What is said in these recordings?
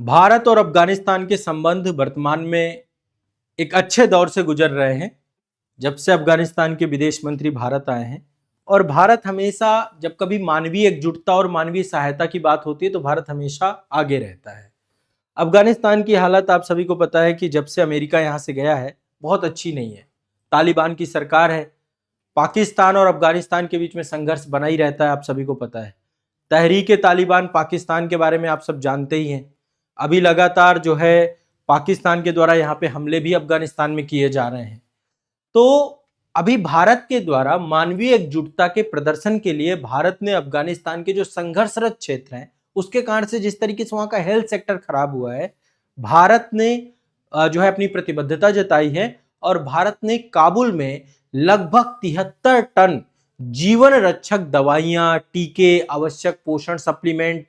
भारत और अफगानिस्तान के संबंध वर्तमान में एक अच्छे दौर से गुजर रहे हैं। जब से अफगानिस्तान के विदेश मंत्री भारत आए हैं और भारत हमेशा जब कभी मानवीय एकजुटता और मानवीय सहायता की बात होती है तो भारत हमेशा आगे रहता है। अफगानिस्तान की हालत आप सभी को पता है कि जब से अमेरिका यहाँ से गया है बहुत अच्छी नहीं है। तालिबान की सरकार है। पाकिस्तान और अफगानिस्तान के बीच में संघर्ष बना ही रहता है, आप सभी को पता है। तहरीक तालिबान पाकिस्तान के बारे में आप सब जानते ही हैं। अभी लगातार जो है पाकिस्तान के द्वारा यहाँ पे हमले भी अफगानिस्तान में किए जा रहे हैं। तो अभी भारत के द्वारा मानवीय एकजुटता के प्रदर्शन के लिए भारत ने अफगानिस्तान के जो संघर्षरत क्षेत्र हैं उसके कारण से जिस तरीके से वहां का हेल्थ सेक्टर खराब हुआ है, भारत ने जो है अपनी प्रतिबद्धता जताई है और भारत ने काबुल में लगभग 73 टन जीवन रक्षक दवाइयां, टीके, आवश्यक पोषण सप्लीमेंट,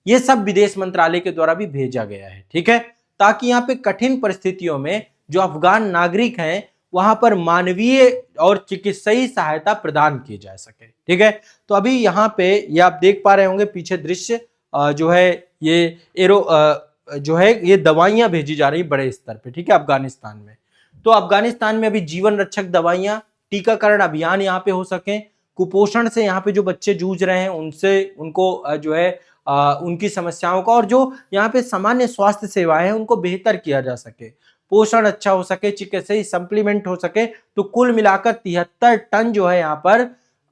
ये सब विदेश मंत्रालय के द्वारा भी भेजा गया है। ठीक है, ताकि यहाँ पे कठिन परिस्थितियों में जो अफगान नागरिक हैं वहां पर मानवीय और चिकित्सीय सहायता प्रदान की जा सके। ठीक है, तो अभी यहाँ पे ये आप देख पा रहे होंगे पीछे दृश्य जो है ये जो है ये दवाइयां भेजी जा रही बड़े स्तर पे। ठीक है, अफगानिस्तान में तो अफगानिस्तान में अभी जीवन रक्षक दवाइयां, टीकाकरण अभियान यहाँ पे हो सके, कुपोषण से यहाँ पे जो बच्चे जूझ रहे हैं उनसे उनको जो है उनकी समस्याओं का और जो यहाँ पे सामान्य स्वास्थ्य सेवाएं हैं उनको बेहतर किया जा सके, पोषण अच्छा हो सके, चिकित्सीय सप्लीमेंट हो सके। तो कुल मिलाकर 73 टन जो है यहाँ पर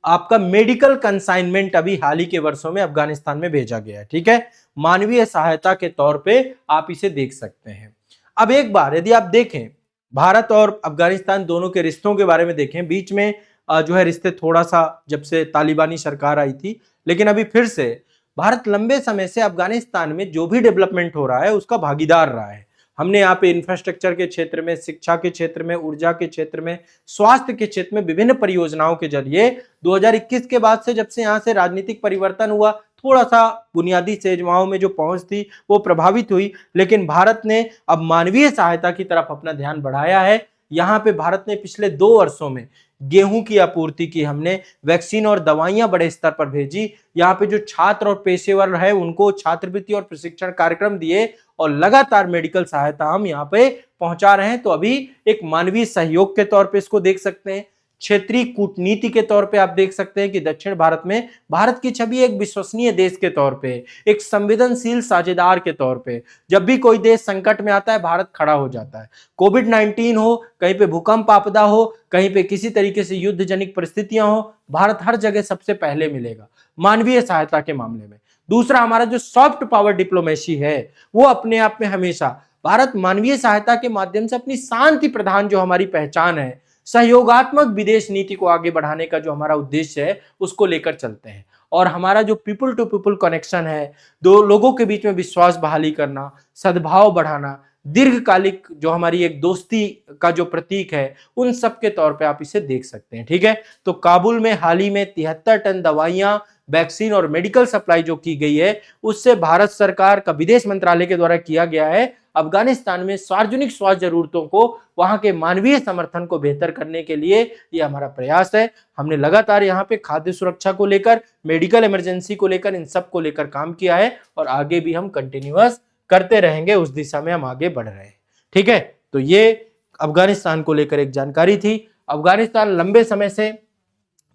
आपका मेडिकल कंसाइनमेंट अभी हाल ही के वर्षों में अफगानिस्तान में भेजा गया है। ठीक है, मानवीय सहायता के तौर पे आप इसे देख सकते हैं। अब एक बार यदि आप देखें भारत और अफगानिस्तान दोनों के रिश्तों के बारे में देखें, बीच में जो है रिश्ते थोड़ा सा जब से तालिबानी सरकार आई थी, लेकिन अभी फिर से भारत लंबे समय से अफगानिस्तान में जो भी डेवलपमेंट हो रहा है उसका भागीदार रहा है। हमने यहाँ पे इंफ्रास्ट्रक्चर के क्षेत्र में, शिक्षा के क्षेत्र में, ऊर्जा के क्षेत्र में, स्वास्थ्य के क्षेत्र में विभिन्न परियोजनाओं के जरिए 2021 के बाद से जब से यहाँ से राजनीतिक परिवर्तन हुआ, थोड़ा सा बुनियादी सेवाओं में जो पहुंच थी वो प्रभावित हुई, लेकिन भारत ने अब मानवीय सहायता की तरफ अपना ध्यान बढ़ाया है। यहाँ पे भारत ने पिछले 2 वर्षों में गेहूं की आपूर्ति की, हमने वैक्सीन और दवाइयां बड़े स्तर पर भेजी, यहाँ पे जो छात्र और पेशेवर है उनको छात्रवृत्ति और प्रशिक्षण कार्यक्रम दिए और लगातार मेडिकल सहायता हम यहाँ पे पहुंचा रहे हैं। तो अभी एक मानवीय सहयोग के तौर पे इसको देख सकते हैं, क्षेत्रीय कूटनीति के तौर पे आप देख सकते हैं कि दक्षिण भारत में भारत की छवि एक विश्वसनीय देश के तौर पे, एक संवेदनशील साझेदार के तौर पे, जब भी कोई देश संकट में आता है भारत खड़ा हो जाता है। कोविड-19 हो, कहीं पे भूकंप आपदा हो, कहीं पे किसी तरीके से युद्ध जनित परिस्थितियां हो, भारत हर जगह सबसे पहले मिलेगा मानवीय सहायता के मामले में। दूसरा, हमारा जो सॉफ्ट पावर डिप्लोमेसी है वो अपने आप में हमेशा भारत मानवीय सहायता के माध्यम से अपनी शांति प्रधान जो हमारी पहचान है, सहयोगात्मक विदेश नीति को आगे बढ़ाने का जो हमारा उद्देश्य है उसको लेकर चलते हैं। और हमारा जो पीपल टू पीपल कनेक्शन है, दो लोगों के बीच में विश्वास बहाली करना, सद्भाव बढ़ाना, दीर्घकालिक जो हमारी एक दोस्ती का जो प्रतीक है, उन सब के तौर पे आप इसे देख सकते हैं। ठीक है, तो काबुल में हाल ही में 73 टन दवाइयां, वैक्सीन और मेडिकल सप्लाई जो की गई है उससे भारत सरकार का विदेश मंत्रालय के द्वारा किया गया है अफगानिस्तान में सार्वजनिक स्वास्थ्य जरूरतों को, वहां के मानवीय समर्थन को बेहतर करने के लिए ये हमारा प्रयास है। हमने लगातार यहाँ पे खाद्य सुरक्षा को लेकर, मेडिकल इमरजेंसी को लेकर, इन सब को लेकर काम किया है और आगे भी हम कंटिन्यूअस करते रहेंगे, उस दिशा में हम आगे बढ़ रहे हैं। ठीक है, तो ये अफगानिस्तान को लेकर एक जानकारी थी। अफगानिस्तान लंबे समय से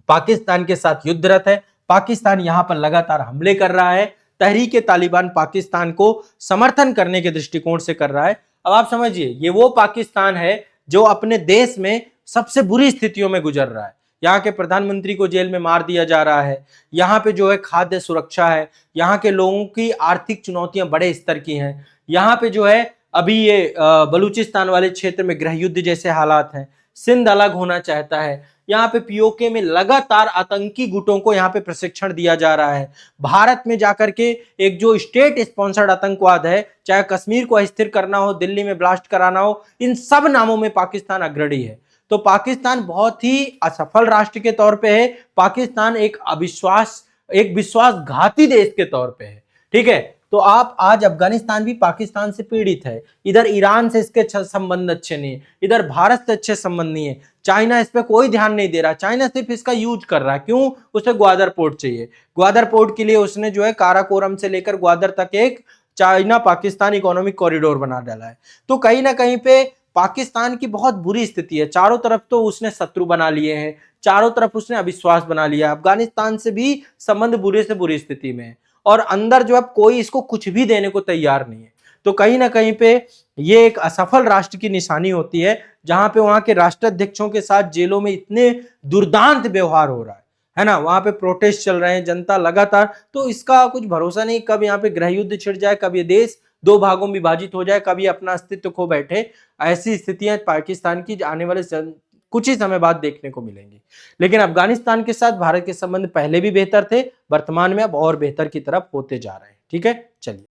पाकिस्तान के साथ युद्धरत है, पाकिस्तान यहां पर लगातार हमले कर रहा है, तहरीक तालिबान पाकिस्तान को समर्थन करने के दृष्टिकोण से कर रहा है। अब आप समझिए ये वो पाकिस्तान है जो अपने देश में सबसे बुरी स्थितियों में गुजर रहा है। यहाँ के प्रधानमंत्री को जेल में मार दिया जा रहा है, यहाँ पे जो है खाद्य सुरक्षा है, यहाँ के लोगों की आर्थिक चुनौतियां बड़े स्तर की हैं, यहाँ पे जो है अभी ये बलूचिस्तान वाले क्षेत्र में गृह युद्ध जैसे हालात हैं, सिंध अलग होना चाहता है, यहाँ पे पीओके में लगातार आतंकी गुटों को यहाँ पे प्रशिक्षण दिया जा रहा है। भारत में जाकर के एक जो स्टेट स्पॉन्सर्ड आतंकवाद है, चाहे कश्मीर को अस्थिर करना हो, दिल्ली में ब्लास्ट कराना हो, इन सब नामों में पाकिस्तान अग्रणी है। तो पाकिस्तान बहुत ही असफल राष्ट्र के तौर पे है, पाकिस्तान एक विश्वासघाती देश के तौर पे है। ठीक है, तो आप आज अफगानिस्तान भी पाकिस्तान से पीड़ित है, इधर ईरान से इसके संबंध अच्छे नहीं है, इधर भारत से अच्छे संबंध नहीं है, चाइना इस पे कोई ध्यान नहीं दे रहा, चाइना सिर्फ इसका यूज कर रहा है। क्यों? उसे ग्वादर पोर्ट चाहिए, ग्वादर पोर्ट के लिए उसने जो है काराकोरम से लेकर ग्वादर तक एक चाइना पाकिस्तान इकोनॉमिक कॉरिडोर बना डाला है। तो कहीं ना कहीं पे पाकिस्तान की बहुत बुरी स्थिति है, चारों तरफ तो उसने शत्रु बना लिए हैं, चारों तरफ उसने अविश्वास बना लिया, अफगानिस्तान से भी संबंध बुरे से बुरी स्थिति में है और अंदर जो है कोई इसको कुछ भी देने को तैयार नहीं है। तो कहीं ना कहीं पे ये एक असफल राष्ट्र की निशानी होती है, जहां पे वहां के राष्ट्राध्यक्षों के साथ जेलों में इतने दुर्दांत व्यवहार हो रहा है ना, वहां पे प्रोटेस्ट चल रहे हैं, जनता लगातार, तो इसका कुछ भरोसा नहीं कब यहाँ पे गृह युद्ध छिड़ जाए, कब ये देश दो भागों में विभाजित हो जाए, कभी अपना अस्तित्व खो बैठे। ऐसी स्थितियां पाकिस्तान की आने वाले कुछ ही समय बाद देखने को मिलेंगी। लेकिन अफगानिस्तान के साथ भारत के संबंध पहले भी बेहतर थे, वर्तमान में अब और बेहतर की तरफ होते जा रहे हैं। ठीक है, चलिए।